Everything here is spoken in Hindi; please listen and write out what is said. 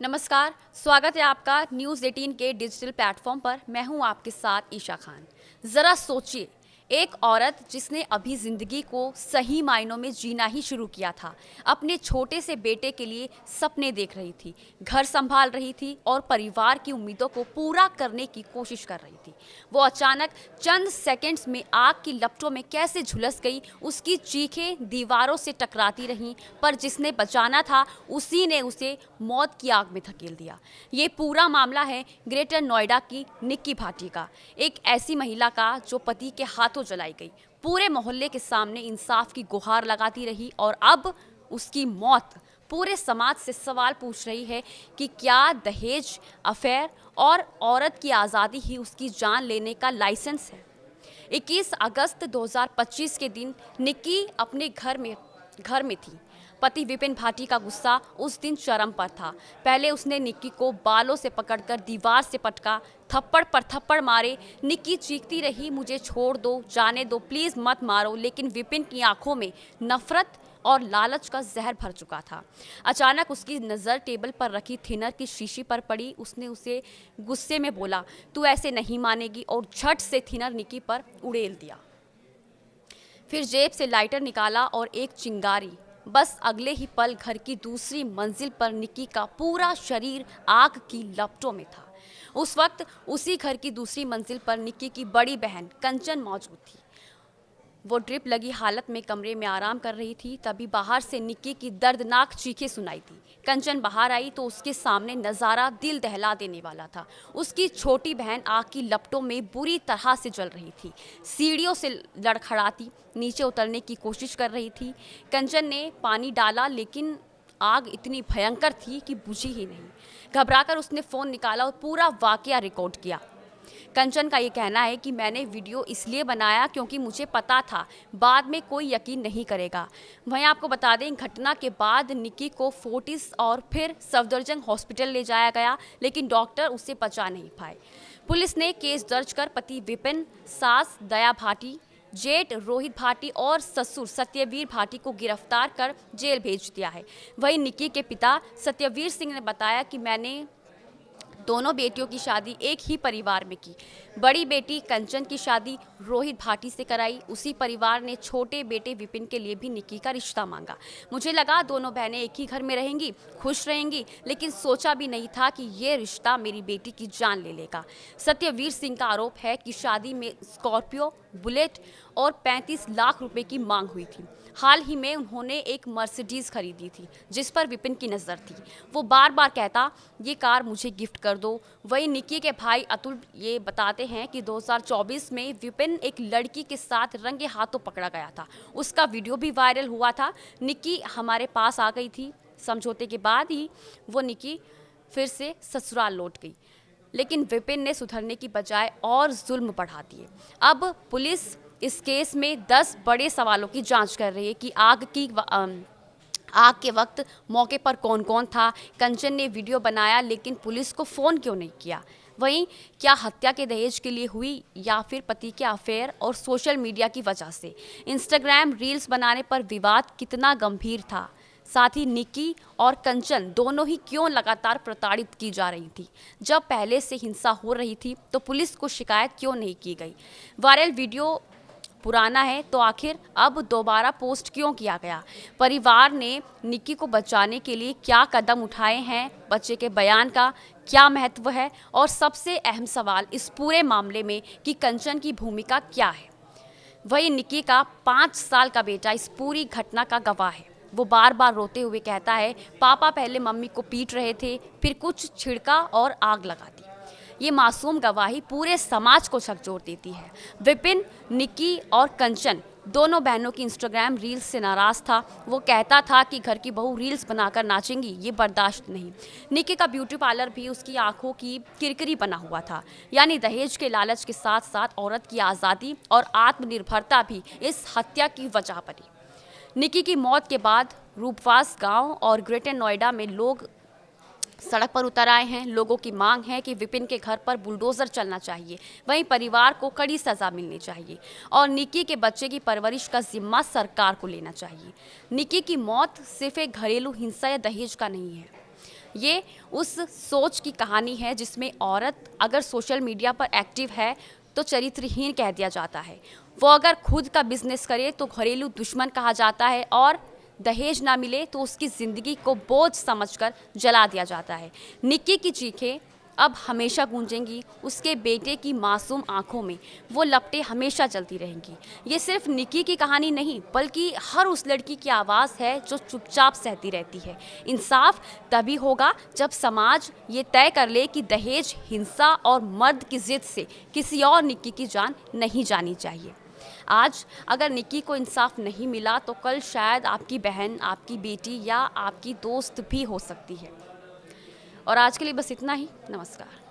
नमस्कार, स्वागत है आपका न्यूज़ 18 के डिजिटल प्लेटफॉर्म पर। मैं हूं आपके साथ ईशा खान। ज़रा सोचिए, एक औरत जिसने अभी ज़िंदगी को सही मायनों में जीना ही शुरू किया था, अपने छोटे से बेटे के लिए सपने देख रही थी, घर संभाल रही थी और परिवार की उम्मीदों को पूरा करने की कोशिश कर रही थी। वो अचानक चंद सेकंड्स में आग की लपटों में कैसे झुलस गई। उसकी चीखें दीवारों से टकराती रहीं, पर जिसने बचाना था उसी ने उसे मौत की आग में धकेल दिया। ये पूरा मामला है ग्रेटर नोएडा की निक्की भाटी का, एक ऐसी महिला का जो पति के हाथों जलाई गई, पूरे मोहल्ले के सामने इंसाफ की गुहार लगाती रही और अब उसकी मौत पूरे समाज से सवाल पूछ रही है कि क्या दहेज, अफेयर और औरत की आज़ादी ही उसकी जान लेने का लाइसेंस है। 21 अगस्त 2025 के दिन निक्की अपने घर में थी। पति विपिन भाटी का गुस्सा उस दिन चरम पर था। पहले उसने निक्की को बालों से पकड़कर दीवार से पटका, थप्पड़ पर थप्पड़ मारे। निक्की चीखती रही, मुझे छोड़ दो, जाने दो, प्लीज मत मारो। लेकिन विपिन की आंखों में नफरत और लालच का जहर भर चुका था। अचानक उसकी नज़र टेबल पर रखी थिनर की शीशी पर पड़ी। उसने उसे गुस्से में बोला, तू ऐसे नहीं मानेगी, और झट से थिनर निक्की पर उड़ेल दिया। फिर जेब से लाइटर निकाला और एक चिंगारी। बस अगले ही पल घर की दूसरी मंजिल पर निक्की का पूरा शरीर आग की लपटों में था। उस वक्त उसी घर की दूसरी मंजिल पर निक्की की बड़ी बहन कंचन मौजूद थी। वो ड्रिप लगी हालत में कमरे में आराम कर रही थी। तभी बाहर से निक्की की दर्दनाक चीखें सुनाई थी। कंचन बाहर आई तो उसके सामने नज़ारा दिल दहला देने वाला था। उसकी छोटी बहन आग की लपटों में बुरी तरह से जल रही थी, सीढ़ियों से लड़खड़ाती नीचे उतरने की कोशिश कर रही थी। कंचन ने पानी डाला, लेकिन आग इतनी भयंकर थी कि बुझी ही नहीं। घबराकर उसने फ़ोन निकाला और पूरा वाकया रिकॉर्ड किया। कंचन का ये कहना है कि मैंने वीडियो इसलिए बनाया क्योंकि मुझे पता था बाद में कोई यकीन नहीं करेगा। वहीं आपको बता दें, घटना के बाद निक्की को फोर्टिस और फिर सफदरजंग हॉस्पिटल ले जाया गया, लेकिन डॉक्टर उसे बचा नहीं पाए। पुलिस ने केस दर्ज कर पति विपिन, सास दया भाटी, जेठ रोहित भाटी और ससुर सत्यवीर भाटी को गिरफ्तार कर जेल भेज दिया है। वहीं निक्की के पिता सत्यवीर सिंह ने बताया कि मैंने दोनों बेटियों की शादी एक ही परिवार में की। बड़ी बेटी कंचन की शादी रोहित भाटी से कराई। उसी परिवार ने छोटे बेटे विपिन के लिए भी निक्की का रिश्ता मांगा। मुझे लगा दोनों बहनें एक ही घर में रहेंगी, खुश रहेंगी, लेकिन सोचा भी नहीं था कि ये रिश्ता मेरी बेटी की जान ले लेगा। सत्यवीर सिंह का आरोप है कि शादी में स्कॉर्पियो, बुलेट और 35 लाख रुपए की मांग हुई थी। हाल ही में उन्होंने एक मर्सिडीज खरीदी थी जिस पर विपिन की नज़र थी। वो बार बार कहता, ये कार मुझे गिफ्ट कर दो। वहीं निक्की के भाई अतुल ये बताते हैं कि 2024 में विपिन एक लड़की के साथ रंगे हाथों पकड़ा गया था। उसका वीडियो भी वायरल हुआ था। निक्की हमारे पास आ गई थी। समझौते के बाद ही वो निक्की फिर से ससुराल लौट गई, लेकिन विपिन ने सुधरने की बजाय और जुल्म बढ़ा दिए। अब पुलिस इस केस में 10 बड़े सवालों की जांच कर रही है कि आग के वक्त मौके पर कौन कौन था। कंचन ने वीडियो बनाया, लेकिन पुलिस को फ़ोन क्यों नहीं किया। वहीं क्या हत्या के दहेज के लिए हुई या फिर पति के अफेयर और सोशल मीडिया की वजह से। इंस्टाग्राम रील्स बनाने पर विवाद कितना गंभीर था। साथ ही निक्की और कंचन दोनों ही क्यों लगातार प्रताड़ित की जा रही थी। जब पहले से हिंसा हो रही थी तो पुलिस को शिकायत क्यों नहीं की गई। वायरल वीडियो पुराना है तो आखिर अब दोबारा पोस्ट क्यों किया गया। परिवार ने निक्की को बचाने के लिए क्या कदम उठाए हैं, बच्चे के बयान का क्या महत्व है, और सबसे अहम सवाल इस पूरे मामले में कि कंचन की भूमिका क्या है। वही निक्की का 5 साल का बेटा इस पूरी घटना का गवाह है। वो बार बार रोते हुए कहता है, पापा पहले मम्मी को पीट रहे थे, फिर कुछ छिड़का और आग लगा दी। ये मासूम गवाही पूरे समाज को झकझोर देती है। विपिन, निक्की और कंचन दोनों बहनों की इंस्टाग्राम रील्स से नाराज था। वो कहता था कि घर की बहू रील्स बनाकर नाचेंगी, ये बर्दाश्त नहीं। निक्की का ब्यूटी पार्लर भी उसकी आंखों की किरकिरी बना हुआ था। यानी दहेज के लालच के साथ साथ औरत की आज़ादी और आत्मनिर्भरता भी इस हत्या की वजह बनी। निक्की की मौत के बाद रूपवास गांव और ग्रेटर नोएडा में लोग सड़क पर उतर आए हैं। लोगों की मांग है कि विपिन के घर पर बुलडोजर चलना चाहिए। वहीं परिवार को कड़ी सजा मिलनी चाहिए और निक्की के बच्चे की परवरिश का जिम्मा सरकार को लेना चाहिए। निक्की की मौत सिर्फ एक घरेलू हिंसा या दहेज का नहीं है, ये उस सोच की कहानी है जिसमें औरत अगर सोशल मीडिया पर एक्टिव है तो चरित्रहीन कह दिया जाता है, वो अगर खुद का बिजनेस करे तो घरेलू दुश्मन कहा जाता है, और दहेज ना मिले तो उसकी ज़िंदगी को बोझ समझकर जला दिया जाता है। निक्की की चीखें अब हमेशा गूंजेंगी, उसके बेटे की मासूम आंखों में वो लपटें हमेशा चलती रहेंगी। ये सिर्फ निक्की की कहानी नहीं बल्कि हर उस लड़की की आवाज़ है जो चुपचाप सहती रहती है। इंसाफ तभी होगा जब समाज ये तय कर ले कि दहेज, हिंसा और मर्द की जिद से किसी और निक्की की जान नहीं जानी चाहिए। आज अगर निक्की को इंसाफ नहीं मिला तो कल शायद आपकी बहन, आपकी बेटी या आपकी दोस्त भी हो सकती है। और आज के लिए बस इतना ही। नमस्कार।